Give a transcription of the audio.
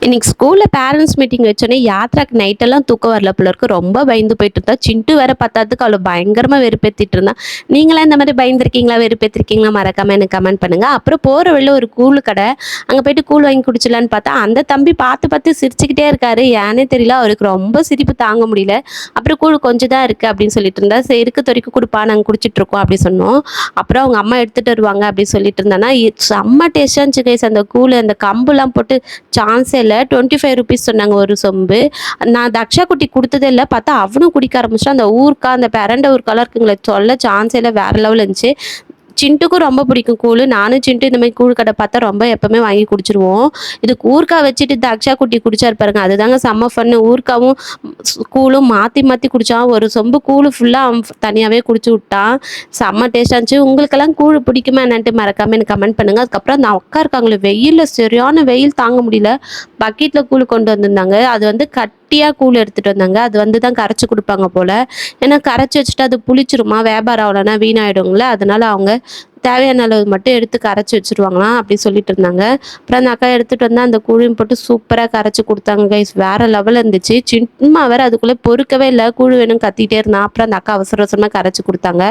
இன்னைக்கு ஸ்கூல்ல parents meeting வச்சோன்னே யாத்ராக்கு நைட்டெல்லாம் தூக்கம் வரல போல இருக்கு. ரொம்ப பயந்து போயிட்டு இருந்தா. சிண்டு வேற பத்தாததுக்கு அவள பயங்கரமா வெறுப்பேத்திட்டு இருந்தா. நீங்களாம் இந்த மாதிரி பயந்துருக்கீங்களா? வெறுப்பேத்திருக்கீங்களா? மறக்காம எனக்கு கமெண்ட் பண்ணுங்க. அப்புறம் போற வழியில ஒரு கூழு கடை. அங்க போயிட்டு கூழ் வாங்கி குடிச்சலான்னு பார்த்தா, அந்த தம்பி பார்த்து பார்த்து சிரிச்சுக்கிட்டே இருக்காரு. ஏன்னே தெரியல. அவருக்கு ரொம்ப சிரிப்பு தாங்க முடியல. அப்புறம் கூழ் கொஞ்சம் தான் இருக்கு அப்படின்னு சொல்லிட்டு இருந்தா. சரி இருக்கு தொரைக்கும் குடுப்பா நாங்க குடிச்சிட்டு இருக்கோம் அப்படி சொன்னோம். அப்புறம் அவங்க அம்மா எடுத்துட்டு வருவாங்க அப்படின்னு சொல்லிட்டு இருந்தானா, செம்ம டேஸ்டா இருந்துச்சு கைஸ் அந்த கூழு. அந்த கம்புலாம் போட்டு சான்ஸே இல்ல. ₹25 சொன்னாங்க ஒரு சொம்பு. நான் தக்ஷா குட்டிக்கு குடுத்ததே இல்ல. பார்த்தா அவனும் குடிக்க ஆரம்பிச்சுட்டான். அந்த ஊர்க்கா, அந்த பெரண்ட ஊர்க்காலாம் இருக்குங்களே, சொல்ல சான்ஸே இல்ல. வேற லெவல்ல இருந்துச்சு. சிண்டுக்கும் ரொம்ப பிடிக்கும் கூழு. நானும் சிண்டு இந்த மாரி கூழ் கடை பார்த்தா ரொம்ப எப்பவுமே வாங்கி குடிச்சுருவோம். இதுக்கு ஊர்க்காய் வச்சுட்டு தக்ஷா குட்டி குடிச்சாரு பாருங்க. அதுதாங்க செம்ம ஃபன்னு. ஊர்க்காவும் கூழும் மாத்தி மாத்தி குடிச்சான். ஒரு சொம்பு கூழு ஃபுல்லா அவன் தனியாவே குடிச்சு விட்டான். செம்ம டேஸ்ட்டா இருந்துச்சு. உங்களுக்கெல்லாம் கூழ் பிடிக்குமா என்னன்ட்டு மறக்காம எனக்கு கமெண்ட் பண்ணுங்க. அதுக்கப்புறம் அந்த அக்கா இருக்காங்களே, வெயில்ல சரியான வெயில் தாங்க முடியல. பக்கெட்ல கூழ் கொண்டு வந்திருந்தாங்க. அது வந்து கட்டியா கூழ் எடுத்துட்டு வந்தாங்க. அது வந்து தான் கரைச்சு குடுப்பாங்க போல. ஏன்னா கரைச்சு வச்சுட்டு அது புளிச்சிருமா, வியாபாரம் ஆகலன்னா வீணாயிடுங்கள. அதனால அவங்க தேவையான அளவு மட்டும் எடுத்து கரைச்சு வச்சுருவாங்களாம் அப்படி சொல்லிட்டு இருந்தாங்க. அப்புறம் அந்த அக்கா எடுத்துட்டு வந்தா அந்த கூழையும் போட்டு சூப்பரா கரைச்சு குடுத்தாங்க கைஸ். வேற லெவல்ல இருந்துச்சு. சின்மா வேற அதுக்குள்ள பொறுக்கவே இல்ல. கூழ் வேணும்னு கத்திட்டே இருந்தான். அப்புறம் அந்த அக்கா அவசர அவசரமா கரைச்சு குடுத்தாங்க.